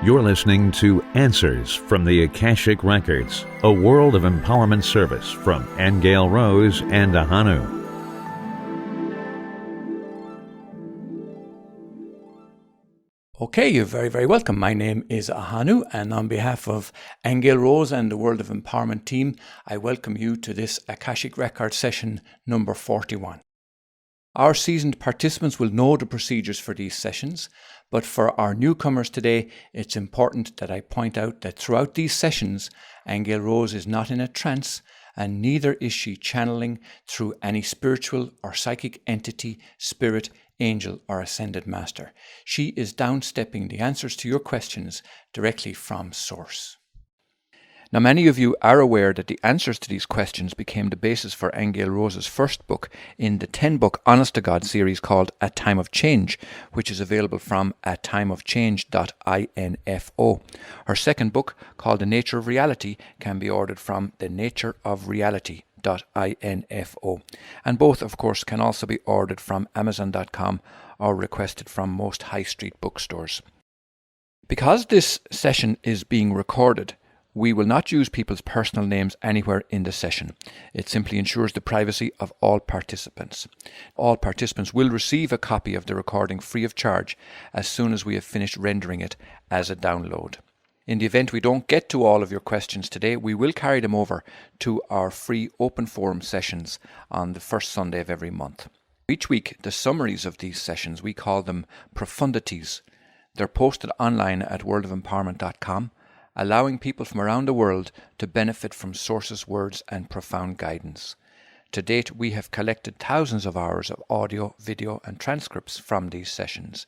You're listening to Answers from the Akashic Records, a world of empowerment service from Aingeal Rose and Ahonu. Okay, you're very, very welcome. My name is Ahonu, and on behalf of Aingeal Rose and the World of Empowerment team, I welcome you to this Akashic Record session number 41. Our seasoned participants will know the procedures for these sessions, but for our newcomers today, it's important that I point out that throughout these sessions, Aingeal Rose is not in a trance, and neither is she channeling through any spiritual or psychic entity, spirit, angel, or ascended master. She is downstepping the answers to your questions directly from Source. Now, many of you are aware that the answers to these questions became the basis for Aingeal Rose's first book in the 10-book Honest to God series called A Time of Change, which is available from atimeofchange.info. Her second book, called The Nature of Reality, can be ordered from thenatureofreality.info. And both, of course, can also be ordered from Amazon.com or requested from most high street bookstores. Because this session is being recorded, we will not use people's personal names anywhere in the session. It simply ensures the privacy of all participants. All participants will receive a copy of the recording free of charge as soon as we have finished rendering it as a download. In the event we don't get to all of your questions today, we will carry them over to our free open forum sessions on the first Sunday of every month. Each week, the summaries of these sessions, we call them profundities. They're posted online at worldofempowerment.com, allowing people from around the world to benefit from Source's words and profound guidance. To date, we have collected thousands of hours of audio, video, and transcripts from these sessions,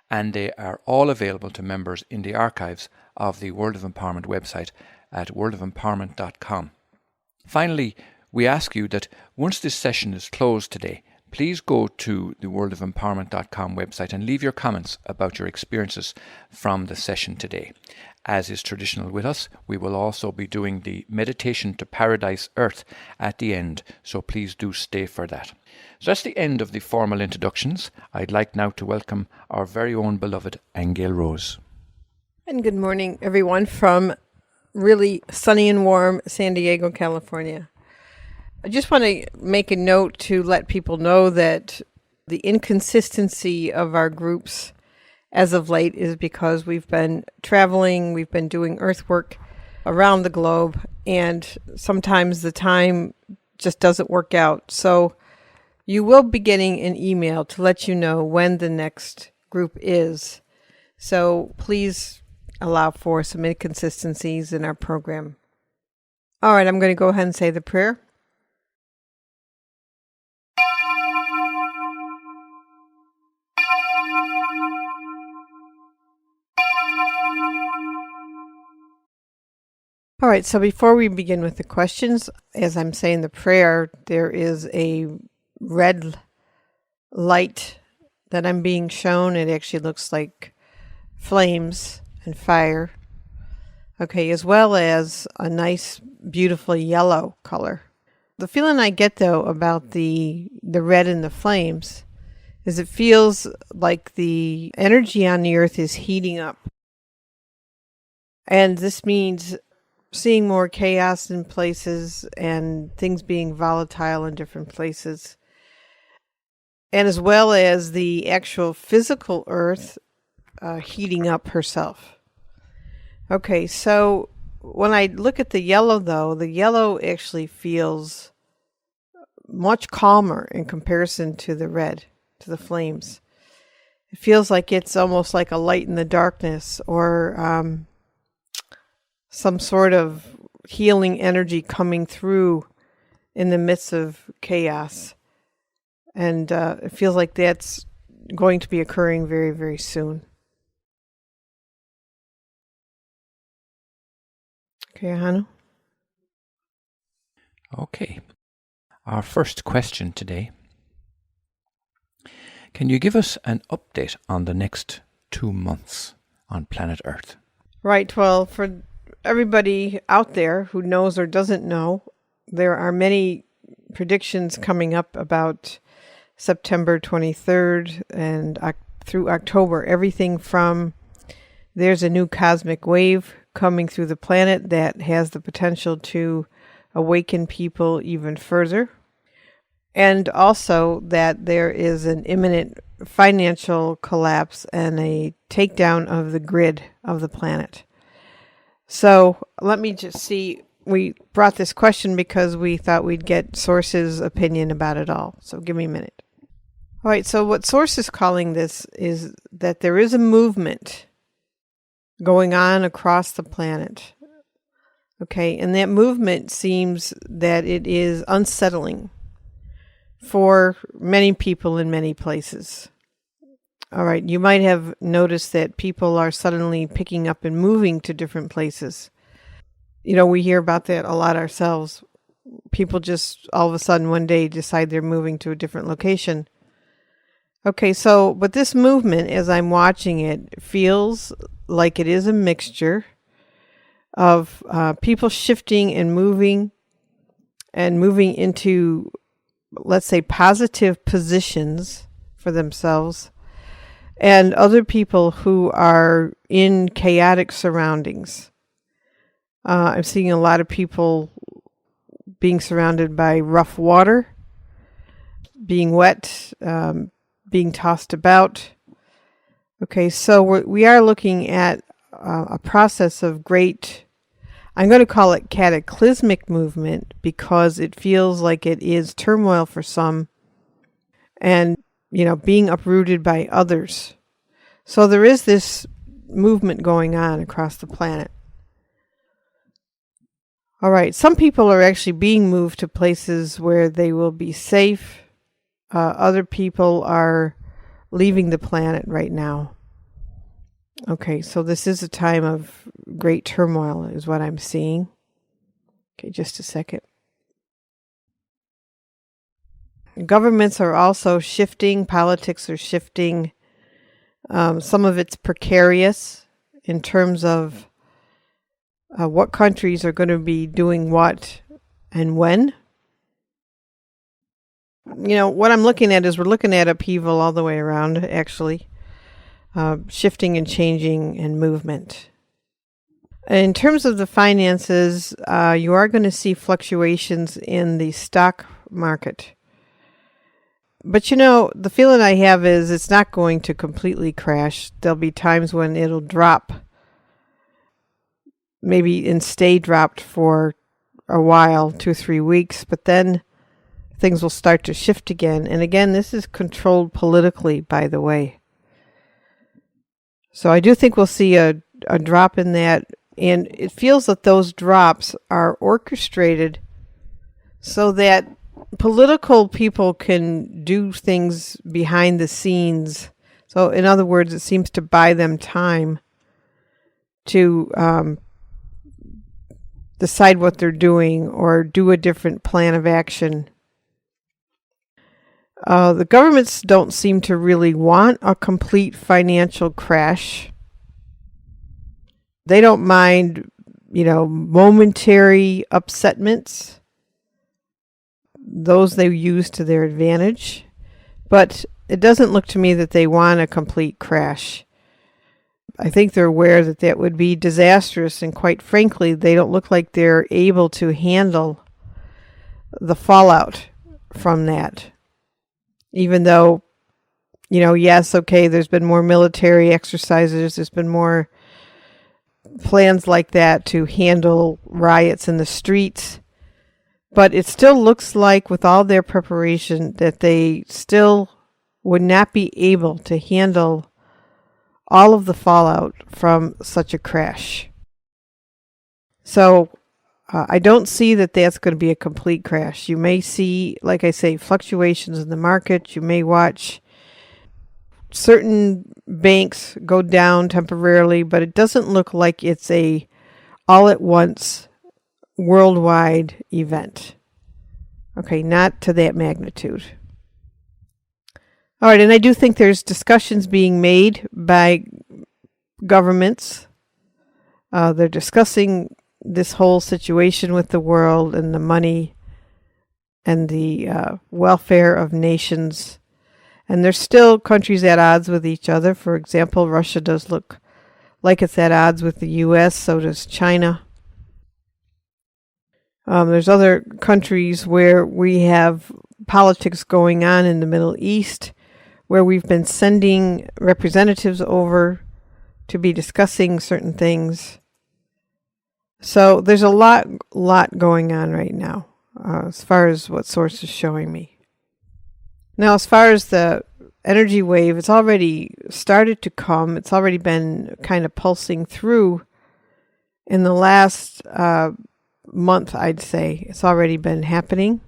and they are all available to members in the archives of the World of Empowerment website at worldofempowerment.com. Finally, we ask you that once this session is closed today, please go to the worldofempowerment.com website and leave your comments about your experiences from the session today. As is traditional with us, we will also be doing the Meditation to Paradise Earth at the end, so please do stay for that. So that's the end of the formal introductions. I'd like now to welcome our very own beloved Aingeal Rose. And good morning, everyone, from really sunny and warm San Diego, California. I just want to make a note to let people know that the inconsistency of our groups as of late is because we've been traveling, we've been doing earthwork around the globe, and sometimes the time just doesn't work out. So you will be getting an email to let you know when the next group is. So please allow for some inconsistencies in our program. All right, I'm going to go ahead and say the prayer. All right, so before we begin with the questions, as I'm saying the prayer, there is a red light that I'm being shown. It actually looks like flames and fire. Okay, as well as a nice, beautiful yellow color. The feeling I get, though, about the red and the flames is it feels like the energy on the earth is heating up. And this means seeing more chaos in places and things being volatile in different places. And as well as the actual physical earth heating up herself. Okay, so when I look at the yellow, though, the yellow actually feels much calmer in comparison to the red, to the flames. It feels like it's almost like a light in the darkness, or some sort of healing energy coming through in the midst of chaos. And it feels like that's going to be occurring very, very soon. Okay, Ahonu? Okay. Our first question today. Can you give us an update on the next 2 months on planet Earth? Right, well, for everybody out there who knows or doesn't know, there are many predictions coming up about September 23rd and through October. Everything from there's a new cosmic wave coming through the planet that has the potential to awaken people even further. And also that there is an imminent financial collapse and a takedown of the grid of the planet. So let me just see. We brought this question because we thought we'd get Source's opinion about it all. So give me a minute. All right, so what Source is calling this is that there is a movement going on across the planet. Okay, and that movement seems that it is unsettling for many people in many places. All right, you might have noticed that people are suddenly picking up and moving to different places. You know, we hear about that a lot ourselves. People just all of a sudden one day decide they're moving to a different location. Okay, so, but this movement, as I'm watching it, feels like it is a mixture of people shifting and moving into, let's say, positive positions for themselves, and other people who are in chaotic surroundings. I'm seeing a lot of people being surrounded by rough water, being wet, being tossed about. Okay, so we are looking at a process of great, I'm going to call it cataclysmic movement, because it feels like it is turmoil for some and, being uprooted by others. So there is this movement going on across the planet. All right, some people are actually being moved to places where they will be safe. Other people are leaving the planet right now. Okay, so this is a time of great turmoil is what I'm seeing. Okay, just a second. Governments are also shifting. Politics are shifting. Some of it's precarious in terms of what countries are going to be doing what and when. What I'm looking at is we're looking at upheaval all the way around, actually. Shifting and changing and movement. In terms of the finances, you are going to see fluctuations in the stock market. But the feeling I have is it's not going to completely crash. There'll be times when it'll drop, maybe and stay dropped for a while, 2 or 3 weeks, but then things will start to shift again. And again, this is controlled politically, by the way. So I do think we'll see a drop in that. And it feels that those drops are orchestrated so that political people can do things behind the scenes. So in other words, it seems to buy them time to decide what they're doing or do a different plan of action. The governments don't seem to really want a complete financial crash. They don't mind, momentary upsetments. Those they use to their advantage. But it doesn't look to me that they want a complete crash. I think they're aware that that would be disastrous, and quite frankly, they don't look like they're able to handle the fallout from that. Even though, yes, okay, there's been more military exercises, there's been more plans like that to handle riots in the streets. But it still looks like, with all their preparation, that they still would not be able to handle all of the fallout from such a crash. So I don't see that that's going to be a complete crash. You may see, like I say, fluctuations in the market. You may watch certain banks go down temporarily, but it doesn't look like it's a all-at-once worldwide event. Okay, not to that magnitude. All right, and I do think there's discussions being made by governments. They're discussing this whole situation with the world and the money and the welfare of nations. And there's still countries at odds with each other. For example, Russia does look like it's at odds with the U.S., so does China. There's other countries where we have politics going on in the Middle East, where we've been sending representatives over to be discussing certain things. So there's a lot going on right now, as far as what Source is showing me. Now, as far as the energy wave, it's already started to come. It's already been kind of pulsing through in the last month, I'd say. It's already been happening.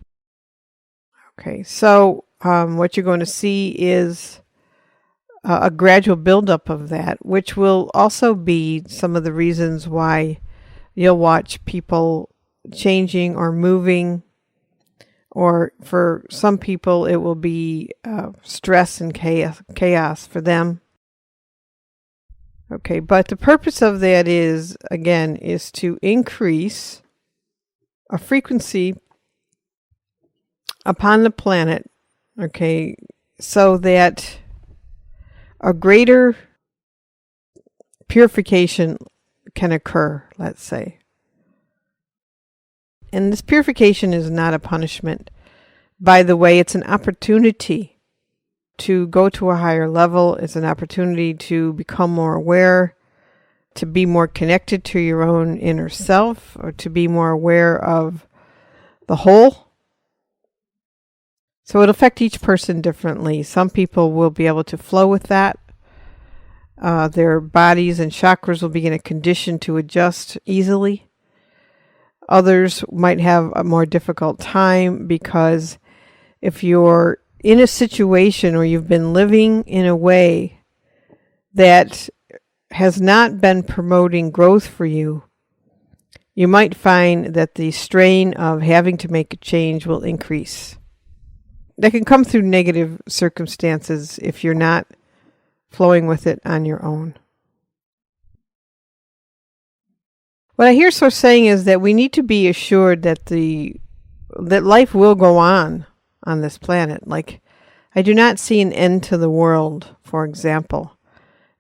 Okay, so what you're going to see is a gradual buildup of that, which will also be some of the reasons why you'll watch people changing or moving, or for some people it will be stress and chaos for them. Okay, but the purpose of that is, again, is to increase a frequency upon the planet, okay, so that a greater purification can occur, let's say. And this purification is not a punishment. By the way, it's an opportunity to go to a higher level. It's an opportunity to become more aware, to be more connected to your own inner self, or to be more aware of the whole. So it'll affect each person differently. Some people will be able to flow with that. Their bodies and chakras will be in a condition to adjust easily. Others might have a more difficult time, because if you're in a situation where you've been living in a way that has not been promoting growth for you, you might find that the strain of having to make a change will increase. That can come through negative circumstances if you're not flowing with it on your own. What I hear Source saying is that we need to be assured that that life will go on this planet. Like, I do not see an end to the world, for example.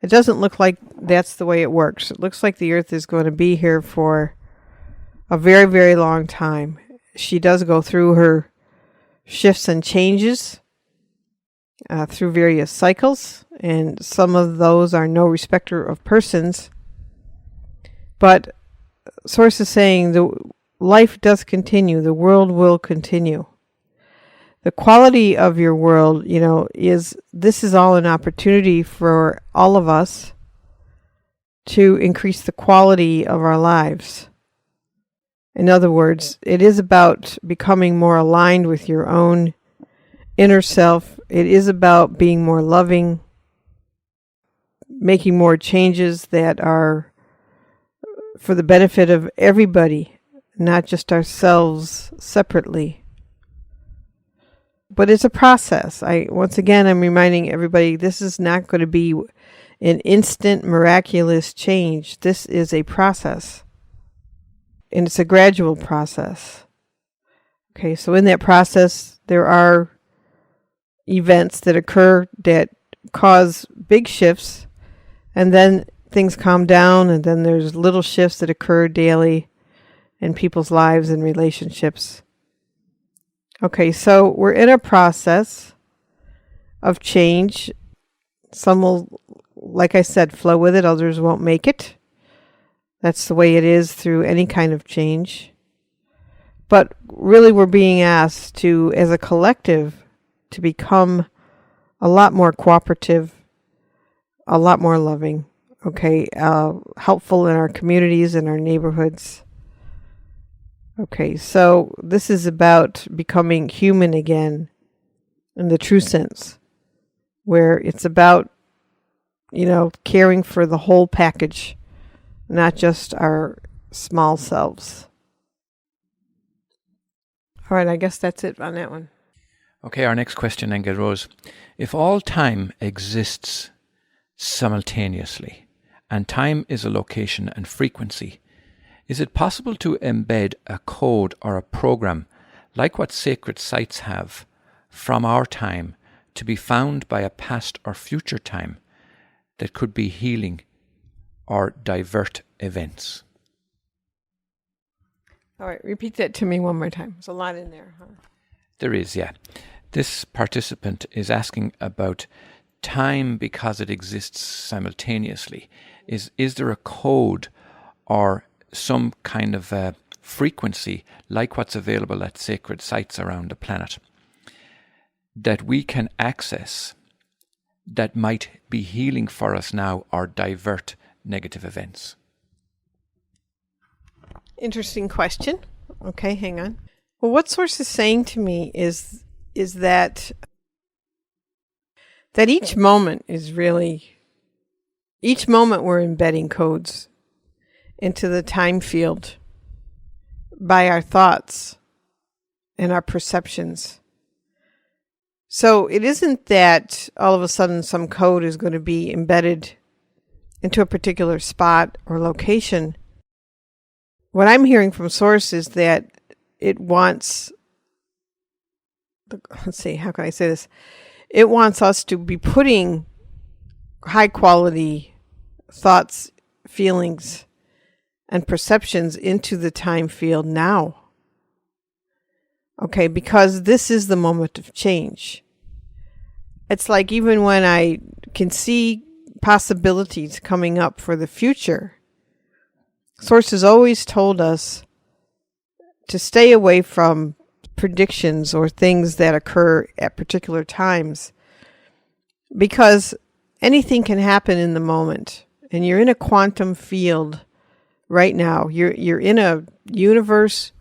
It doesn't look like that's the way it works. It looks like the Earth is going to be here for a very, very long time. She does go through her shifts and changes through various cycles, and some of those are no respecter of persons. But Source is saying the life does continue. The world will continue. The quality of your world, this is all an opportunity for all of us to increase the quality of our lives. In other words, it is about becoming more aligned with your own inner self. It is about being more loving, making more changes that are for the benefit of everybody, not just ourselves separately. But it's a process. Once again, I'm reminding everybody, this is not going to be an instant miraculous change. This is a process. And it's a gradual process. Okay, so in that process, there are events that occur that cause big shifts, and then things calm down, and then there's little shifts that occur daily in people's lives and relationships. Okay, so we're in a process of change. Some will, like I said, flow with it. Others won't make it. That's the way it is through any kind of change. But really, we're being asked to, as a collective, to become a lot more cooperative, a lot more loving, okay, helpful in our communities and our neighborhoods. Okay, so this is about becoming human again in the true sense, where it's about, caring for the whole package, not just our small selves. All right, I guess that's it on that one. Okay, our next question, Aingeal Rose. If all time exists simultaneously, and time is a location and frequency, is it possible to embed a code or a program, like what sacred sites have, from our time to be found by a past or future time that could be healing or divert events? All right, repeat that to me one more time. There's a lot in there, huh? There is, yeah. This participant is asking about time because it exists simultaneously. Is there a code or some kind of frequency like what's available at sacred sites around the planet that we can access that might be healing for us now or divert negative events? Interesting question. Okay, hang on. Well, what Source is saying to me is that each moment is really, each moment we're embedding codes into the time field by our thoughts and our perceptions. So it isn't that all of a sudden some code is going to be embedded into a particular spot or location. What I'm hearing from Source is that it wants, let's see, how can I say this? It wants us to be putting high quality thoughts, feelings, and perceptions into the time field now. Okay, because this is the moment of change. It's like even when I can see possibilities coming up for the future, Source has always told us to stay away from predictions or things that occur at particular times, because anything can happen in the moment, and you're in a quantum field right now. You're in a universe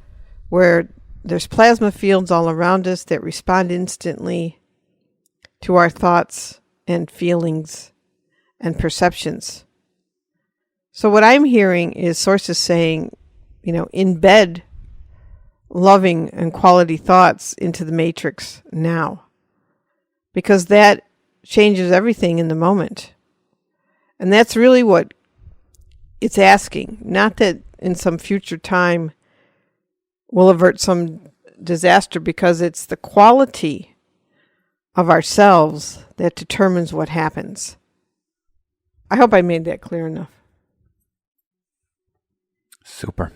where there's plasma fields all around us that respond instantly to our thoughts and feelings and perceptions. So what I'm hearing is Source is saying, embed loving and quality thoughts into the matrix now, because that changes everything in the moment. And that's really what it's asking. Not that in some future time we'll avert some disaster, because it's the quality of ourselves that determines what happens. I hope I made that clear enough. Super.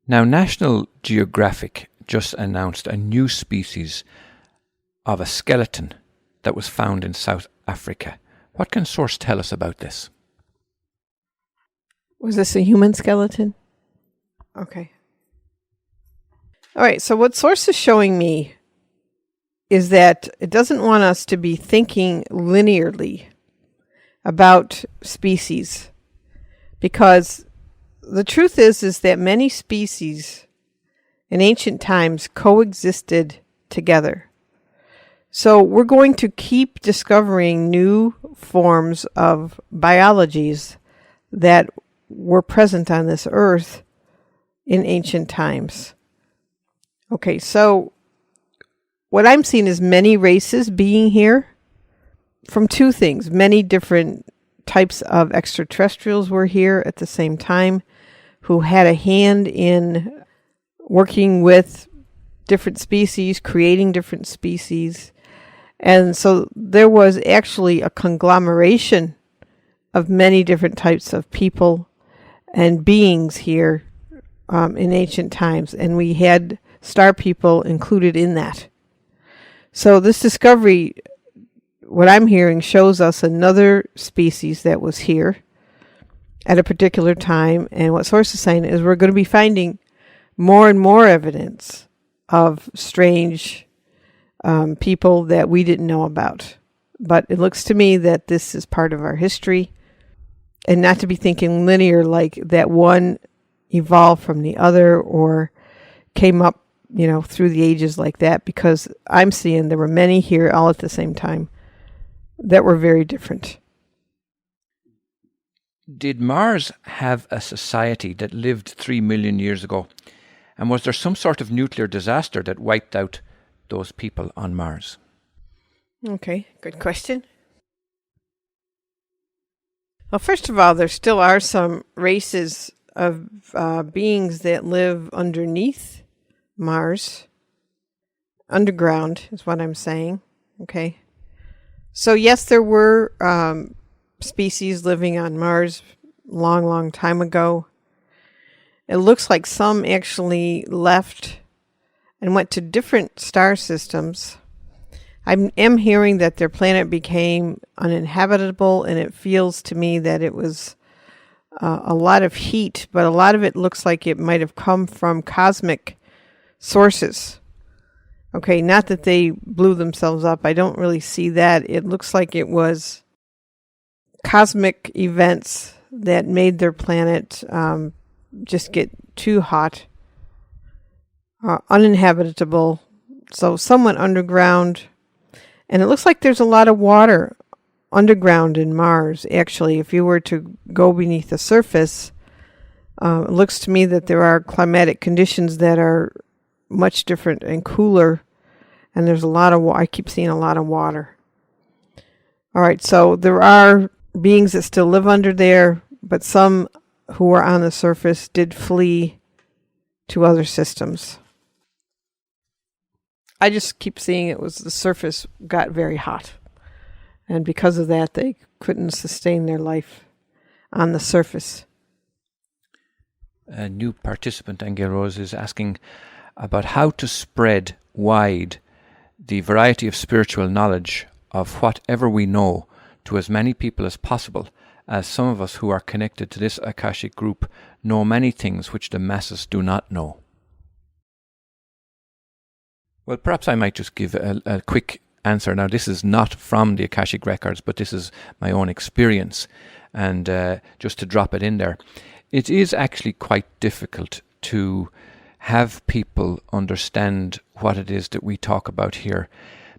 Now, National Geographic just announced a new species of a skeleton that was found in South Africa. What can Source tell us about this? Was this a human skeleton? Okay. All right, so what Source is showing me is that it doesn't want us to be thinking linearly about species, because the truth is that many species in ancient times coexisted together. So we're going to keep discovering new forms of biologies that were present on this earth in ancient times. Okay, so what I'm seeing is many races being here from two things. Many different types of extraterrestrials were here at the same time, who had a hand in working with different species, creating different species. And so there was actually a conglomeration of many different types of people and beings here in ancient times. And we had star people included in that. So this discovery, what I'm hearing, shows us another species that was here at a particular time. And what Source is saying is we're going to be finding more and more evidence of strange people that we didn't know about. But it looks to me that this is part of our history, and not to be thinking linear, like that one evolved from the other or came up, through the ages like that, because I'm seeing there were many here all at the same time that were very different. Did Mars have a society that lived 3 million years ago? And was there some sort of nuclear disaster that wiped out those people on Mars? Okay, good question. Well, first of all, there still are some races of beings that live underneath Mars. Underground is what I'm saying. Okay. So yes, there were species living on Mars long, long time ago. It looks like some actually left and went to different star systems. I am hearing that their planet became uninhabitable, and it feels to me that it was a lot of heat, but a lot of it looks like it might have come from cosmic sources. Okay, not that they blew themselves up. I don't really see that. It looks like it was cosmic events that made their planet just get too hot, uninhabitable, so somewhat underground. And it looks like there's a lot of water underground in Mars. Actually, if you were to go beneath the surface, it looks to me that there are climatic conditions that are much different and cooler, and there's a lot of I keep seeing a lot of water. All right, so there are beings that still live under there, but some who were on the surface did flee to other systems. I just keep seeing it was the surface got very hot, and because of that, they couldn't sustain their life on the surface. A new participant, Aingeal Rose, is asking about how to spread wide the variety of spiritual knowledge of whatever we know to as many people as possible, as some of us who are connected to this Akashic group know many things which the masses do not know. Well, perhaps I might just give a quick answer. Now, this is not from the Akashic Records, but this is my own experience. And just to drop it in there, it is actually quite difficult to have people understand what it is that we talk about here,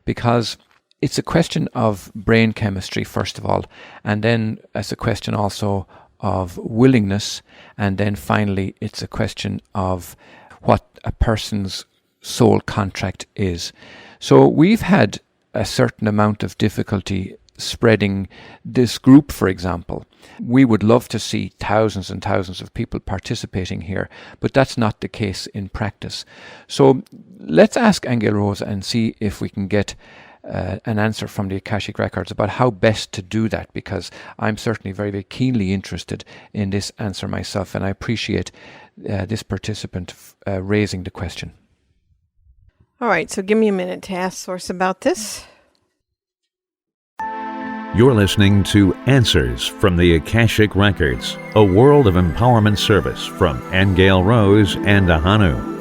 because it's a question of brain chemistry, first of all, and then it's a question also of willingness, and then finally it's a question of what a person's soul contract is. So we've had a certain amount of difficulty spreading this group, for example. We would love to see thousands and thousands of people participating here, but that's not the case in practice. So let's ask Aingeal Rose and see if we can get an answer from the Akashic Records about how best to do that, because I'm certainly very, very keenly interested in this answer myself, and I appreciate this participant raising the question. All right, so give me a minute to ask Source about this. You're listening to Answers from the Akashic Records, a world of empowerment service from Aingeal Rose and Ahonu.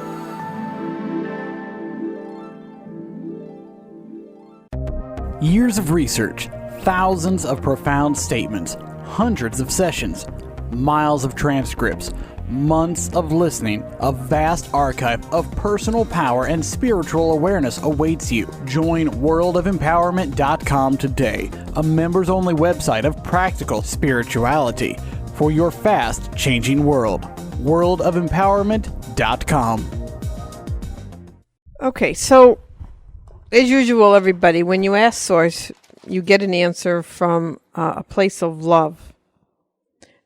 Years of research, thousands of profound statements, hundreds of sessions, miles of transcripts, months of listening, a vast archive of personal power and spiritual awareness awaits you. Join worldofempowerment.com today, a members-only website of practical spirituality for your fast-changing world. worldofempowerment.com. Okay, so as usual, everybody, when you ask Source, you get an answer from a place of love.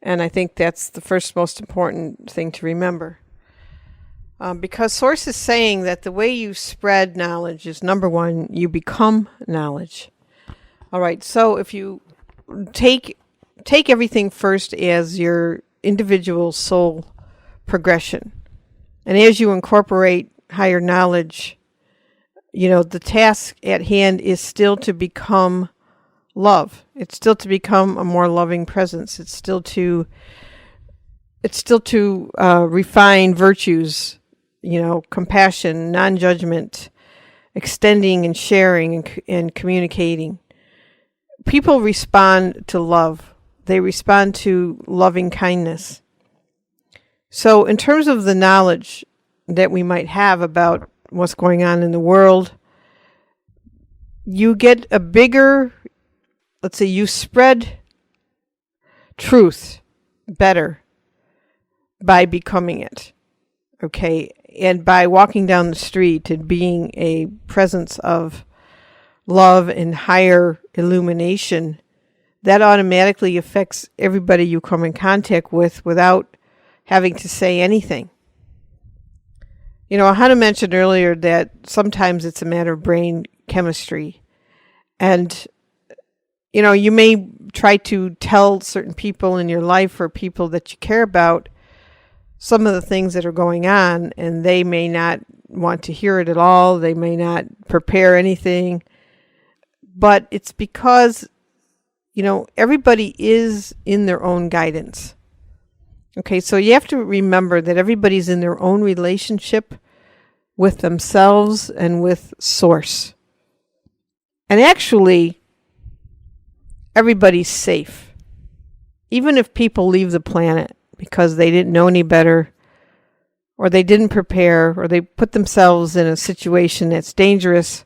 And I think that's the first most important thing to remember. Because Source is saying that the way you spread knowledge is, number one, you become knowledge. All right, so if you take everything first as your individual soul progression, and as you incorporate higher knowledge, the task at hand is still to become love. It's still to become a more loving presence. It's still to refine virtues, compassion, non-judgment, extending and sharing and communicating. People respond to love. They respond to loving kindness. So in terms of the knowledge that we might have about what's going on in the world, you get a bigger, let's say you spread truth better by becoming it, okay? And by walking down the street and being a presence of love and higher illumination, that automatically affects everybody you come in contact with without having to say anything. Ahonu mentioned earlier that sometimes it's a matter of brain chemistry. And You may try to tell certain people in your life or people that you care about some of the things that are going on, and they may not want to hear it at all. They may not prepare anything. But it's because, everybody is in their own guidance. Okay, so you have to remember that everybody's in their own relationship with themselves and with Source. And actually, everybody's safe. Even if people leave the planet because they didn't know any better, or they didn't prepare, or they put themselves in a situation that's dangerous,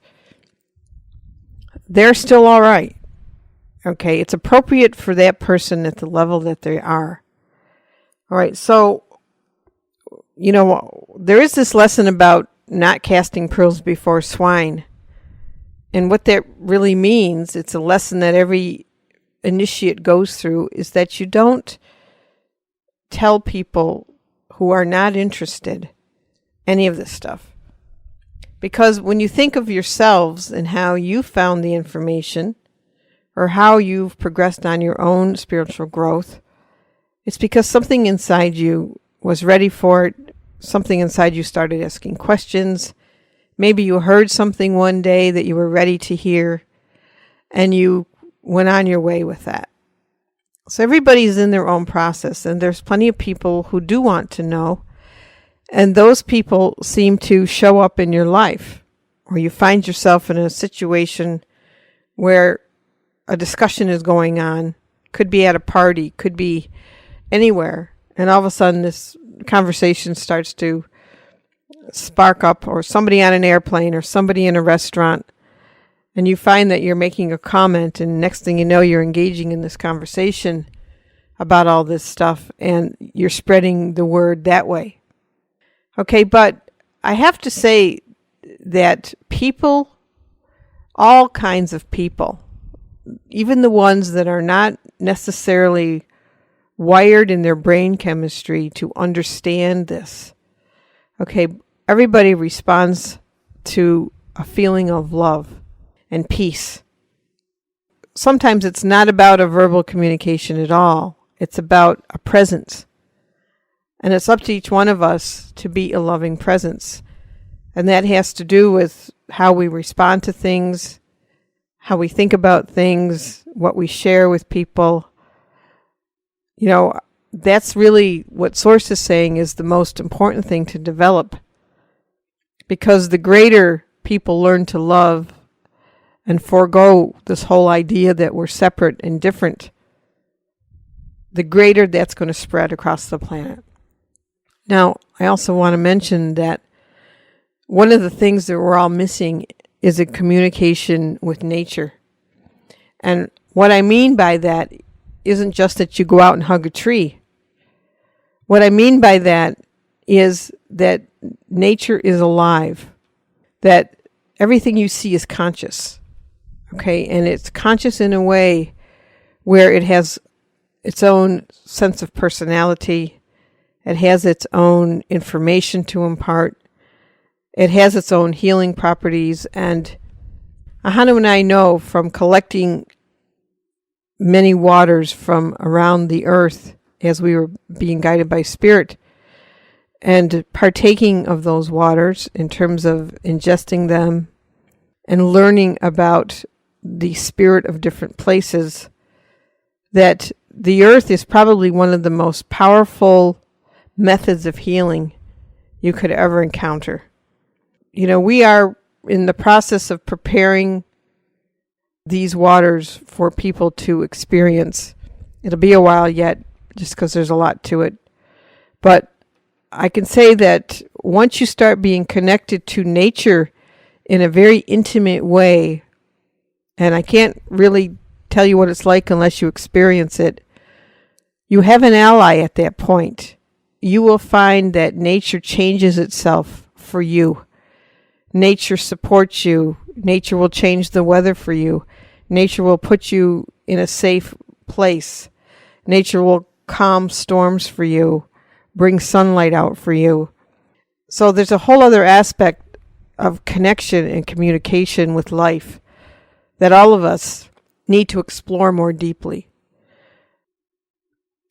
they're still all right. Okay, it's appropriate for that person at the level that they are. All right, so, there is this lesson about not casting pearls before swine. And what that really means, it's a lesson that every initiate goes through, is that you don't tell people who are not interested any of this stuff. Because when you think of yourselves and how you found the information, or how you've progressed on your own spiritual growth, it's because something inside you was ready for it. Something inside you started asking questions. Maybe you heard something one day that you were ready to hear, and you went on your way with that. So everybody's in their own process, and there's plenty of people who do want to know, and those people seem to show up in your life, or you find yourself in a situation where a discussion is going on, could be at a party, could be anywhere, and all of a sudden this conversation starts to spark up, or somebody on an airplane, or somebody in a restaurant, and you find that you're making a comment, and next thing you know, you're engaging in this conversation about all this stuff, and you're spreading the word that way. Okay, but I have to say that people, all kinds of people, even the ones that are not necessarily wired in their brain chemistry to understand this, okay, everybody responds to a feeling of love and peace. Sometimes it's not about a verbal communication at all. It's about a presence. And it's up to each one of us to be a loving presence. And that has to do with how we respond to things, how we think about things, what we share with people. That's really what Source is saying is the most important thing to develop. Because the greater people learn to love and forego this whole idea that we're separate and different, the greater that's going to spread across the planet. Now, I also want to mention that one of the things that we're all missing is a communication with nature. And what I mean by that isn't just that you go out and hug a tree. What I mean by that is that nature is alive, that everything you see is conscious. Okay, and it's conscious in a way where it has its own sense of personality. It has its own information to impart. It has its own healing properties. And Ahonu and I know from collecting many waters from around the earth as we were being guided by Spirit and partaking of those waters in terms of ingesting them and learning about the spirit of different places, that the earth is probably one of the most powerful methods of healing you could ever encounter. We are in the process of preparing these waters for people to experience. It'll be a while yet, just because there's a lot to it. But I can say that once you start being connected to nature in a very intimate way, and I can't really tell you what it's like unless you experience it, you have an ally at that point. You will find that nature changes itself for you. Nature supports you. Nature will change the weather for you. Nature will put you in a safe place. Nature will calm storms for you, bring sunlight out for you. So there's a whole other aspect of connection and communication with life that all of us need to explore more deeply.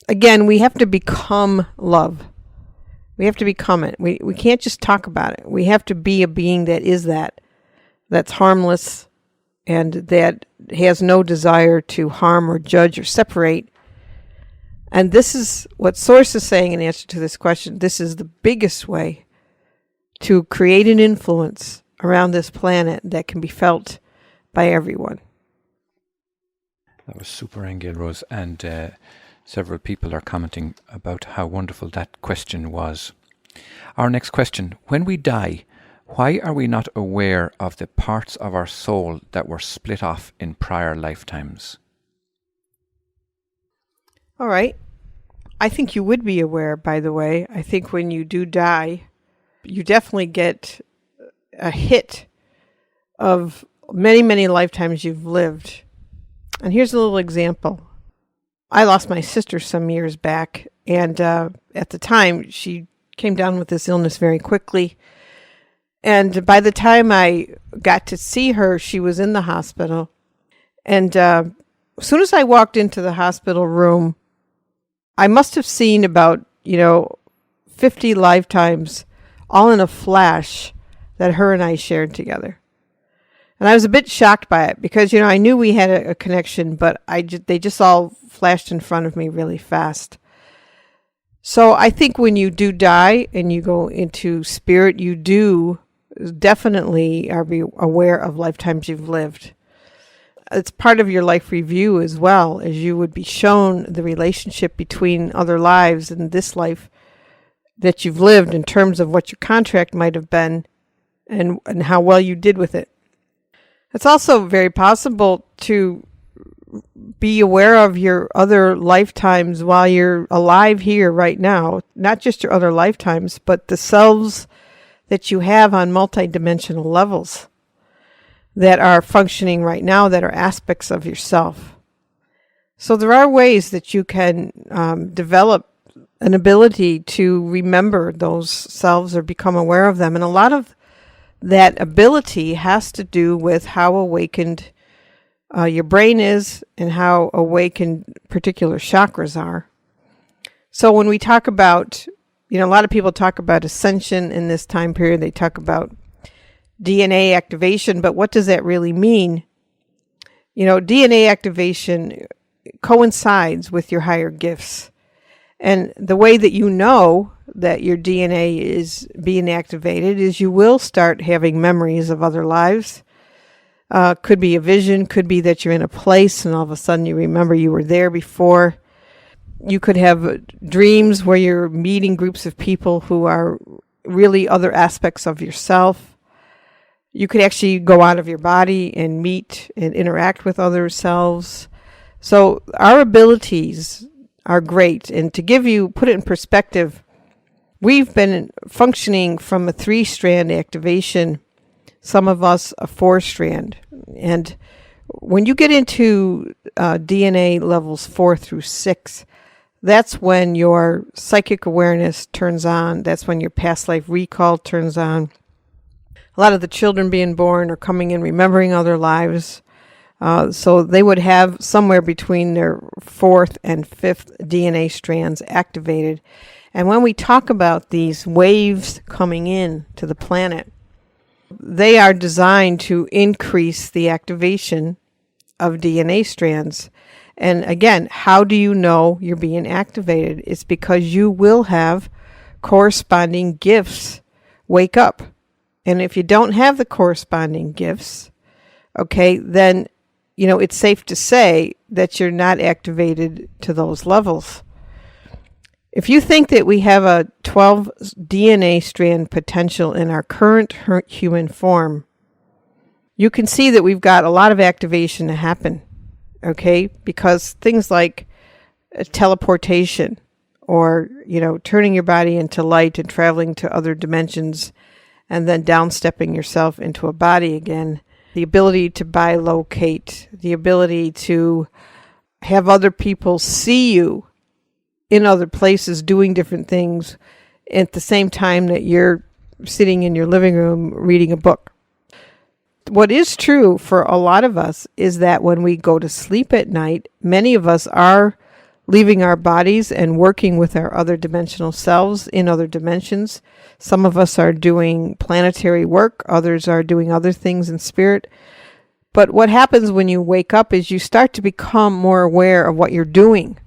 Again, we have to become love. We have to become it. We can't just talk about it. We have to be a being that is that's harmless and that has no desire to harm or judge or separate. And this is what Source is saying in answer to this question. This is the biggest way to create an influence around this planet that can be felt by everyone. That was super, Aingeal Rose, and several people are commenting about how wonderful that question was. Our next question: when we die, why are we not aware of the parts of our soul that were split off in prior lifetimes? All right. I think you would be aware, by the way. I think when you do die, you definitely get a hit of many, many lifetimes you've lived. And here's a little example. I lost my sister some years back, and at the time, she came down with this illness very quickly. And by the time I got to see her, she was in the hospital. And as soon as I walked into the hospital room, I must have seen about, 50 lifetimes all in a flash that her and I shared together. And I was a bit shocked by it because, I knew we had a connection, but they just all flashed in front of me really fast. So I think when you do die and you go into spirit, you do definitely are be aware of lifetimes you've lived. It's part of your life review as well, as you would be shown the relationship between other lives and this life that you've lived in terms of what your contract might have been and how well you did with it. It's also very possible to be aware of your other lifetimes while you're alive here right now, not just your other lifetimes, but the selves that you have on multidimensional levels that are functioning right now that are aspects of yourself. So there are ways that you can develop an ability to remember those selves or become aware of them. And a lot of that ability has to do with how awakened your brain is and how awakened particular chakras are. So when we talk about, a lot of people talk about ascension in this time period. They talk about DNA activation, but what does that really mean? DNA activation coincides with your higher gifts. And the way that you know that your DNA is being activated is you will start having memories of other lives. Could be a vision, could be that you're in a place and all of a sudden you remember you were there before. You could have dreams where you're meeting groups of people who are really other aspects of yourself. You could actually go out of your body and meet and interact with other selves. So our abilities are great. And to put it in perspective, we've been functioning from a 3-strand activation, some of us a 4-strand. And when you get into DNA levels 4 through 6, that's when your psychic awareness turns on. That's when your past life recall turns on. A lot of the children being born are coming in remembering other lives. So they would have somewhere between their 4th and 5th DNA strands activated. And when we talk about these waves coming in to the planet, they are designed to increase the activation of DNA strands. And again, how do you know you're being activated? It's because you will have corresponding gifts wake up. And if you don't have the corresponding gifts, then, it's safe to say that you're not activated to those levels. If you think that we have a 12 DNA strand potential in our current human form, you can see that we've got a lot of activation to happen, because things like teleportation or, turning your body into light and traveling to other dimensions and then downstepping yourself into a body again, the ability to bilocate, the ability to have other people see you in other places doing different things at the same time that you're sitting in your living room reading a book. what is true for a lot of us is that when we go to sleep at night, many of us are leaving our bodies and working with our other dimensional selves in other dimensions. Some of us are doing planetary work, others are doing other things in spirit. But what happens when you wake up is you start to become more aware of what you're doing,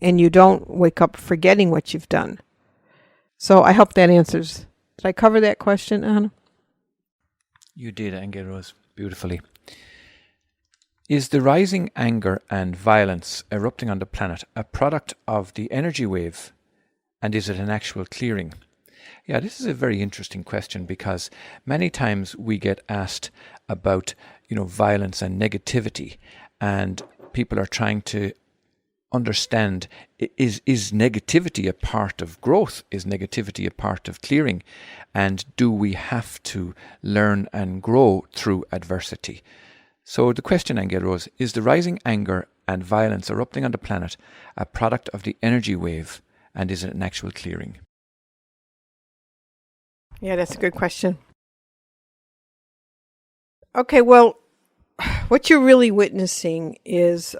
and you don't wake up forgetting what you've done. So I hope that answers. Did I cover that question, Anna? You did, Aingeal Rose, beautifully. Is the rising anger and violence erupting on the planet a product of the energy wave, and is it an actual clearing? Yeah, this is a very interesting question, because many times we get asked about, violence and negativity, and people are trying to understand, is negativity a part of growth? Is negativity a part of clearing? And do we have to learn and grow through adversity? So the question, Aingeal Rose, is the rising anger and violence erupting on the planet a product of the energy wave, and is it an actual clearing? Yeah, that's a good question. Okay, well, what you're really witnessing is,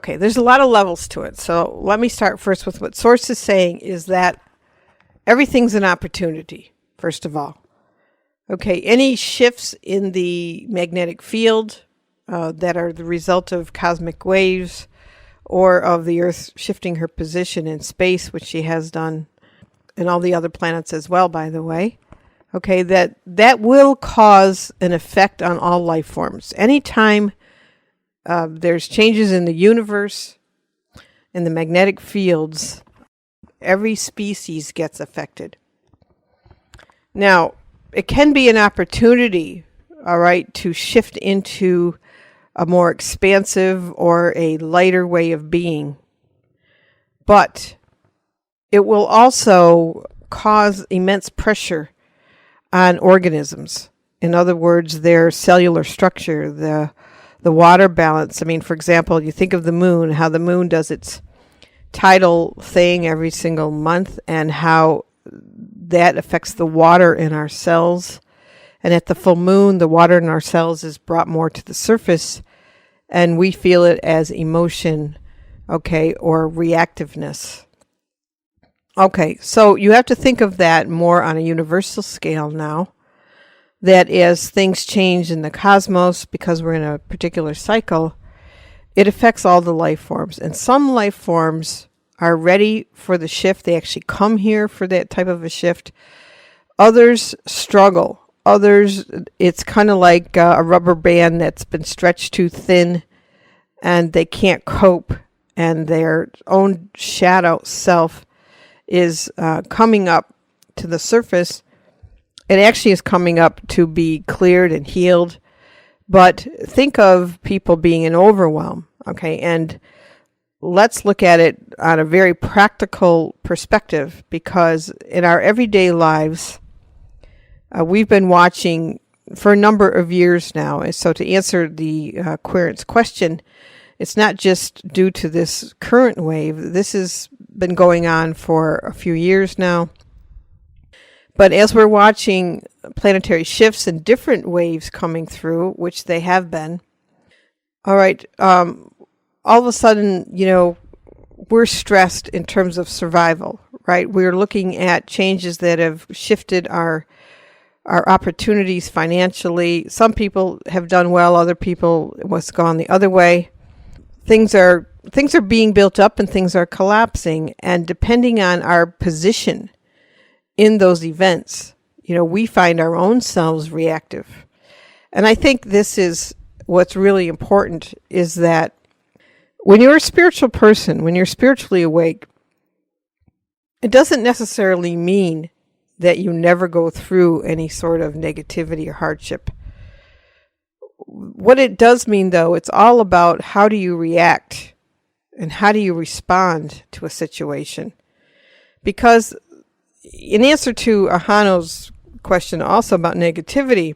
there's a lot of levels to it. So let me start first with what Source is saying is that everything's an opportunity, first of all. Okay, any shifts in the magnetic field that are the result of cosmic waves or of the Earth shifting her position in space, which she has done, and all the other planets as well, by the way. Okay, that will cause an effect on all life forms. Anytime there's changes in the universe, in the magnetic fields, every species gets affected. Now, it can be an opportunity, all right, to shift into a more expansive or a lighter way of being. But it will also cause immense pressure on organisms. In other words, their cellular structure, the water balance. I mean, for example, you think of the moon, how the moon does its tidal thing every single month, and how that affects the water in our cells. And at the full moon, the water in our cells is brought more to the surface, and we feel it as emotion, okay, or reactiveness. Okay, so you have to think of that more on a universal scale now, that as things change in the cosmos, because we're in a particular cycle, it affects all the life forms. And some life forms are ready for the shift. They actually come here for that type of a shift. Others struggle. Others, it's kind of like a rubber band that's been stretched too thin, and they can't cope, and their own shadow self is coming up to the surface. It actually is coming up to be cleared and healed. But think of people being in overwhelm, okay? And let's look at it on a very practical perspective, because in our everyday lives, we've been watching for a number of years now. And so to answer the querent's question, it's not just due to this current wave. This has been going on for a few years now. But as we're watching planetary shifts and different waves coming through, which they have been, all right, all of a sudden, we're stressed in terms of survival, right? We're looking at changes that have shifted our opportunities financially. Some people have done well, other people was gone the other way. Things are being built up and things are collapsing, and depending on our position in those events, we find our own selves reactive. And I think this is what's really important, is that when you're a spiritual person, when you're spiritually awake, it doesn't necessarily mean that you never go through any sort of negativity or hardship. What it does mean, though, it's all about how do you react and how do you respond to a situation. Because in answer to Ahonu's question also about negativity,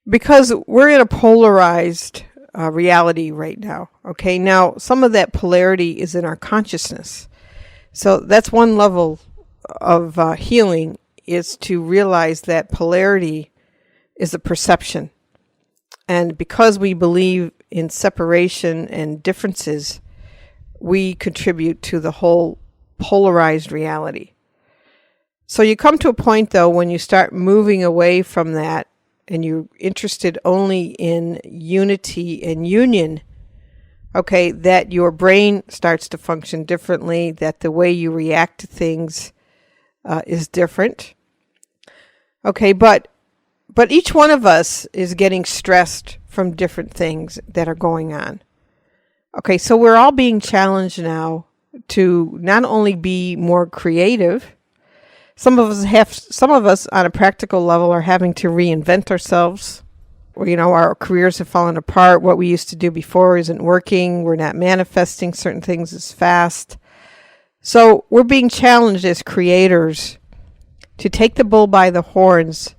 because we're in a polarized reality right now, okay? Now, some of that polarity is in our consciousness. So that's one level of healing is to realize that polarity is a perception. And because we believe in separation and differences, we contribute to the whole polarized reality. So you come to a point, though, when you start moving away from that and you're interested only in unity and union, okay, that your brain starts to function differently, that the way you react to things is different. Okay, but each one of us is getting stressed from different things that are going on. Okay, so we're all being challenged now to not only be more creative. Some of us on a practical level are having to reinvent ourselves. Our careers have fallen apart. What we used to do before isn't working. We're not manifesting certain things as fast. So we're being challenged as creators to take the bull by the horns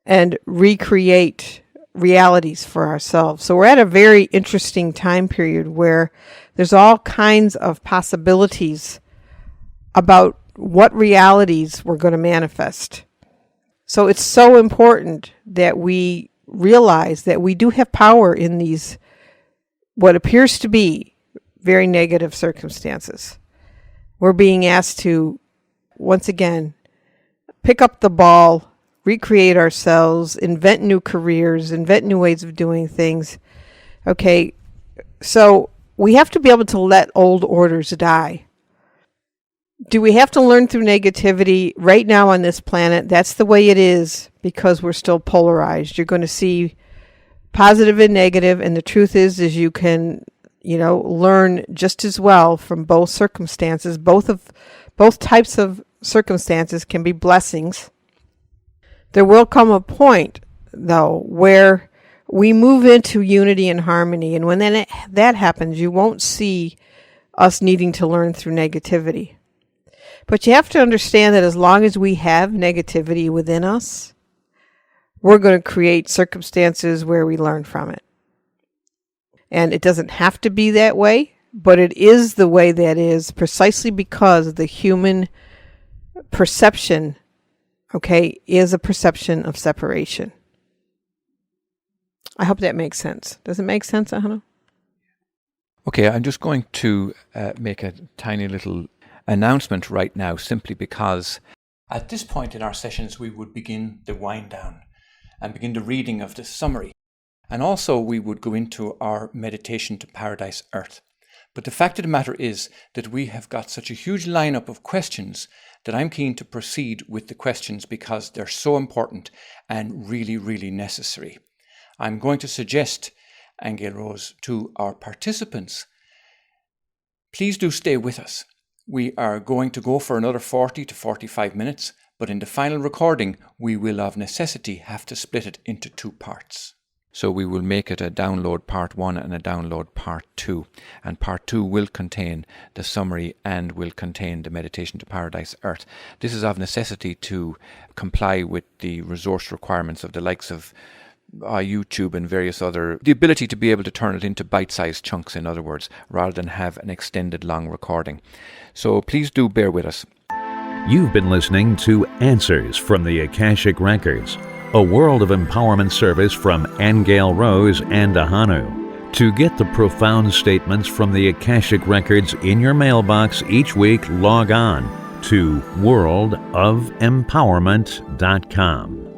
and recreate realities for ourselves. So we're at a very interesting time period where there's all kinds of possibilities about what realities we're going to manifest. So it's so important that we realize that we do have power in these, what appears to be very negative circumstances. We're being asked to, once again, pick up the ball, recreate ourselves, invent new careers, invent new ways of doing things. Okay, so we have to be able to let old orders die. Do we have to learn through negativity right now on this planet? That's the way it is because we're still polarized. You're going to see positive and negative, and the truth is you can, learn just as well from both circumstances. Both types of circumstances can be blessings. There will come a point, though, where we move into unity and harmony, and when that happens, you won't see us needing to learn through negativity. But you have to understand that as long as we have negativity within us, we're going to create circumstances where we learn from it. And it doesn't have to be that way, but it is the way that is precisely because the human perception, is a perception of separation. I hope that makes sense. Does it make sense, Ahonu? Okay, I'm just going to make a tiny little announcement right now, simply because at this point in our sessions we would begin the wind down and begin the reading of the summary, and also we would go into our meditation to Paradise Earth. But the fact of the matter is that we have got such a huge lineup of questions that I'm keen to proceed with the questions because they're so important and really, really necessary. I'm going to suggest, Aingeal Rose, to our participants, please do stay with us. We are going to go for another 40 to 45 minutes, but in the final recording, we will of necessity have to split it into 2 parts. So we will make it a download part 1 and a download part 2. And part 2 will contain the summary and will contain the meditation to Paradise Earth. This is of necessity to comply with the resource requirements of the likes of YouTube and various other, the ability to be able to turn it into bite-sized chunks, in other words, rather than have an extended long recording. So please do bear with us. You've been listening to Answers from the Akashic Records, a world of empowerment service from Aingeal Rose and Ahonu. To get the profound statements from the Akashic Records in your mailbox each week, log on to worldofempowerment.com.